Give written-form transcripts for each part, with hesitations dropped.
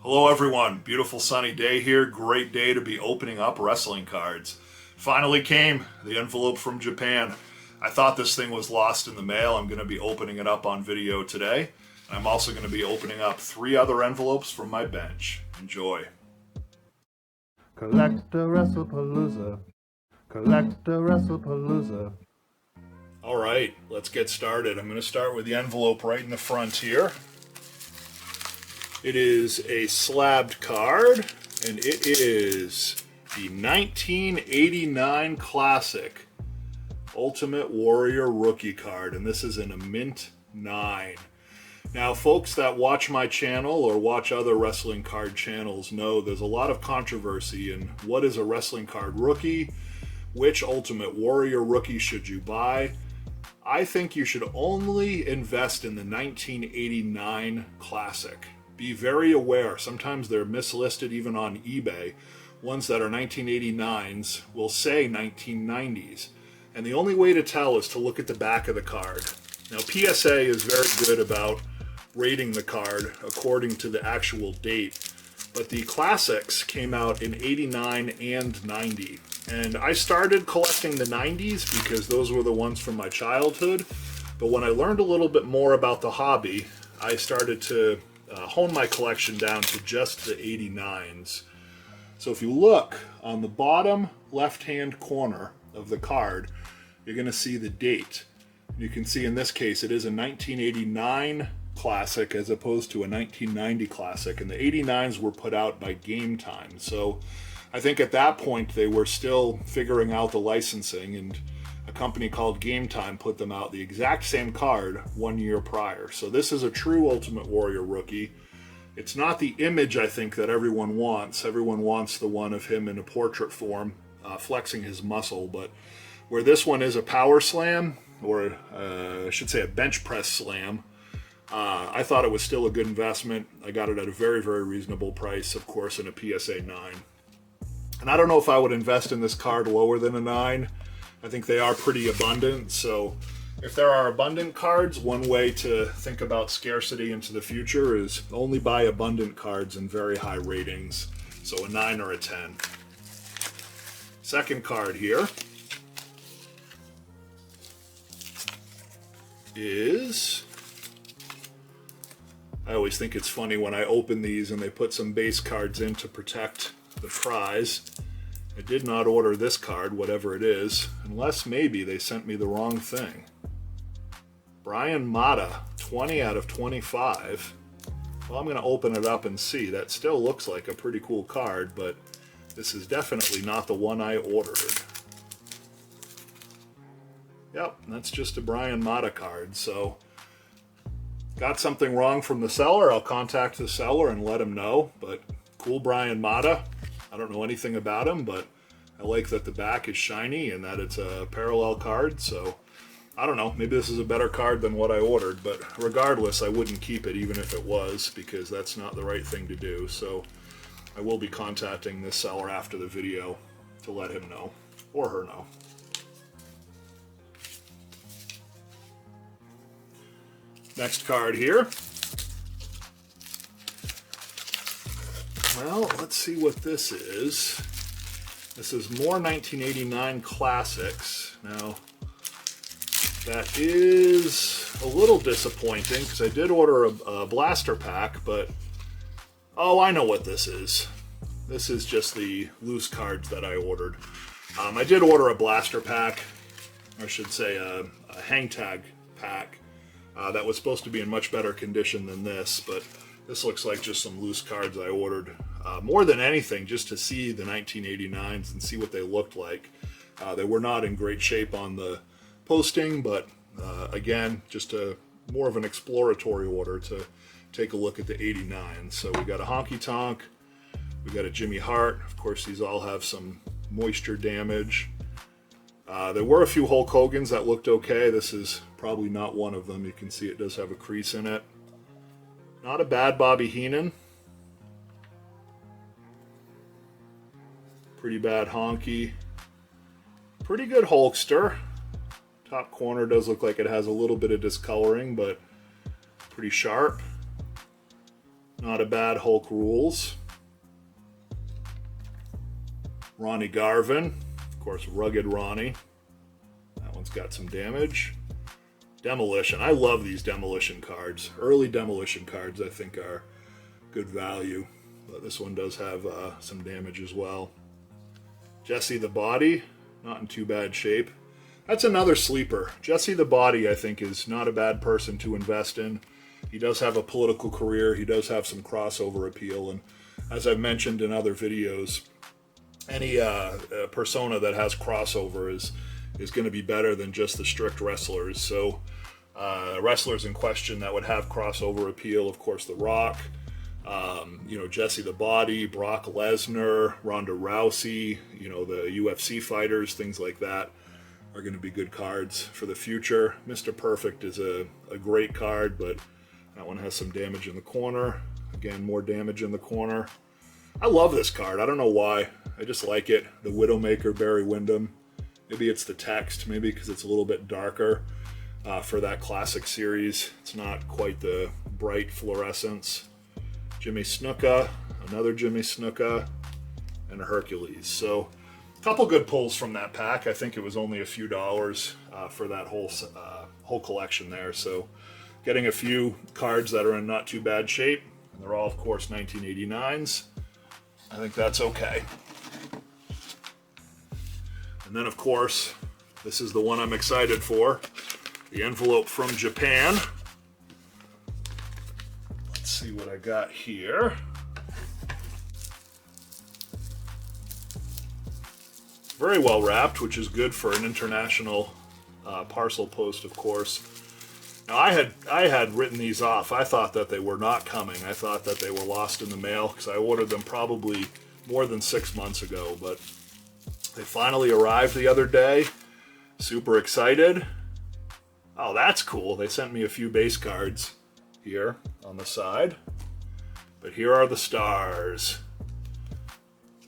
Hello everyone, beautiful sunny day here, great day to be opening up wrestling cards. Finally came, the envelope from Japan. I thought this thing was lost in the mail. I'm going to be opening it up on video today. And I'm also going to be opening up 3 other envelopes from my bench. Enjoy. CollectAWrestlePalooza. CollectAWrestlePalooza. Alright, let's get started. I'm going to start with the envelope right in the front here. It is a slabbed card, and it is the 1989 Classic Ultimate Warrior rookie card, and this is in a mint 9. Now, folks that watch my channel or watch other wrestling card channels know there's a lot of controversy in what is a wrestling card rookie, which Ultimate Warrior rookie should you buy. I think you should only invest in the 1989 Classic. Be very aware, sometimes they're mislisted even on eBay. Ones that are 1989s will say 1990s. And the only way to tell is to look at the back of the card. Now, PSA is very good about rating the card according to the actual date. But the Classics came out in 89 and 90. And I started collecting the 90s because those were the ones from my childhood. But when I learned a little bit more about the hobby, I started to hone my collection down to just the 89s. So if you look on the bottom left-hand corner of the card, you're going to see the date. You can see in this case it is a 1989 Classic as opposed to a 1990 Classic, and the 89s were put out by Game Time. So I think at that point they were still figuring out the licensing, and a company called Game Time put them out the exact same card 1 year prior. So this is a true Ultimate Warrior rookie. It's not the image, I think, that everyone wants. Everyone wants the one of him in a portrait form, flexing his muscle. But where this one is a power slam, or I should say a bench press slam, I thought it was still a good investment. I got it at a very, very reasonable price, of course, in a PSA 9. And I don't know if I would invest in this card lower than a 9. I think they are pretty abundant, so if there are abundant cards, one way to think about scarcity into the future is only buy abundant cards in very high ratings, so a 9 or a 10. Second card here is, I always think it's funny when I open these and they put some base cards in to protect the prize. I did not order this card, whatever it is, unless maybe they sent me the wrong thing. Brian Mata, 20 out of 25. Well, I'm going to open it up and see. That still looks like a pretty cool card, but this is definitely not the one I ordered. Yep, that's just a Brian Mata card, so got something wrong from the seller. I'll contact the seller and let him know, but cool Brian Mata. I don't know anything about him, but I like that the back is shiny and that it's a parallel card, so I don't know, maybe this is a better card than what I ordered, but regardless, I wouldn't keep it even if it was, because that's not the right thing to do. So I will be contacting this seller after the video to let him know, or her know. Next card here. Well, let's see what this is. This is more 1989 Classics. Now, that is a little disappointing because I did order a blaster pack, but oh, I know what this is. This is just the loose cards that I ordered. I did order a blaster pack, or I should say a hang tag pack, that was supposed to be in much better condition than this, but this looks like just some loose cards I ordered. More than anything, just to see the 1989s and see what they looked like. They were not in great shape on the posting, but again, just more of an exploratory order to take a look at the 89. So we got a Honky Tonk, we got a Jimmy Hart. Of course, these all have some moisture damage. There were a few Hulk Hogan's that looked okay. This is probably not one of them. You can see it does have a crease in it. Not a bad Bobby Heenan. Pretty bad Honky. Pretty good Hulkster. Top corner does look like it has a little bit of discoloring, but pretty sharp. Not a bad Hulk Rules. Ronnie Garvin, of course, Rugged Ronnie. That one's got some damage. Demolition. I love these Demolition cards. Early Demolition cards, I think, are good value. But this one does have some damage as well. Jesse the Body, not in too bad shape. That's another sleeper. Jesse the Body, I think, is not a bad person to invest in. He does have a political career. He does have some crossover appeal. And as I've mentioned in other videos, any persona that has crossover is going to be better than just the strict wrestlers. So wrestlers in question that would have crossover appeal, of course, The Rock, Jesse the Body, Brock Lesnar, Ronda Rousey, the UFC fighters, things like that are going to be good cards for the future. Mr. Perfect is a great card, but that one has some damage in the corner. Again, more damage in the corner. I love this card. I don't know why. I just like it. The Widowmaker, Barry Windham. Maybe it's the text. Maybe because it's a little bit darker for that classic series. It's not quite the bright fluorescence. Jimmy Snuka, another Jimmy Snuka, and a Hercules. So a couple good pulls from that pack. I think it was only a few dollars for that whole collection there. So getting a few cards that are in not too bad shape, and they're all, of course, 1989s. I think that's okay. And then, of course, this is the one I'm excited for. The envelope from Japan. Let's see what I got here. Very well wrapped, which is good for an international parcel post, of course. Now, I had written these off. I thought that they were not coming. I thought that they were lost in the mail because I ordered them probably more than 6 months ago, but they finally arrived the other day. Super excited. Oh, that's cool. They sent me a few base cards here on the side. But here are the stars.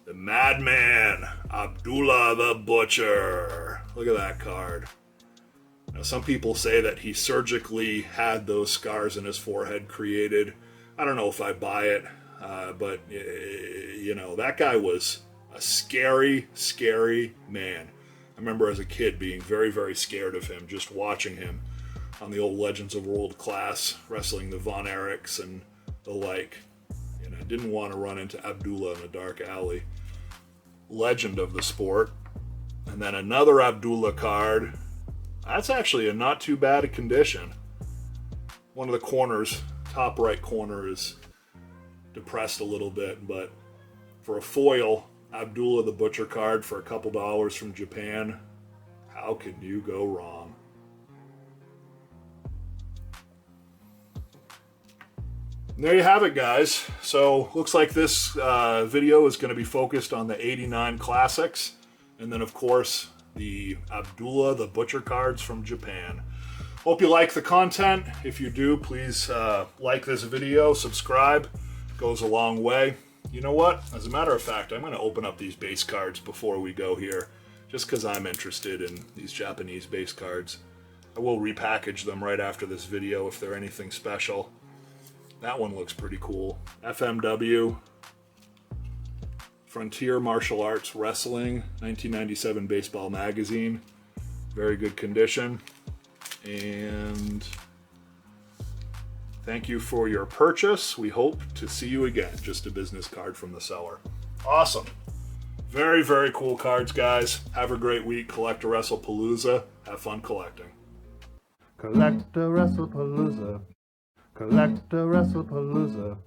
The Madman, Abdullah the Butcher. Look at that card. Now, some people say that he surgically had those scars in his forehead created. I don't know if I buy it, but, that guy was a scary, scary man. I remember as a kid being very, very scared of him, just watching him on the old Legends of World Class, wrestling the Von Erichs and the like. Didn't want to run into Abdullah in a dark alley. Legend of the sport. And then another Abdullah card. That's actually a not too bad condition. One of the corners, top right corner, is depressed a little bit, but for a foil, Abdullah the Butcher card for a couple dollars from Japan, how can you go wrong? And there you have it, guys. So looks like this video is going to be focused on the 89 classics, and then of course the Abdullah the Butcher cards from Japan. Hope you like the content. If you do, please like this video, subscribe. It goes a long way. You know what? As a matter of fact, I'm going to open up these base cards before we go here, just because I'm interested in these Japanese base cards. I will repackage them right after this video if they're anything special. That one looks pretty cool. FMW, Frontier Martial Arts Wrestling, 1997 Baseball Magazine. Very good condition. And thank you for your purchase. We hope to see you again. Just a business card from the seller. Awesome. Very, very cool cards, guys. Have a great week. CollectAWrestlePalooza. Have fun collecting. CollectAWrestlePalooza. CollectAWrestlePalooza.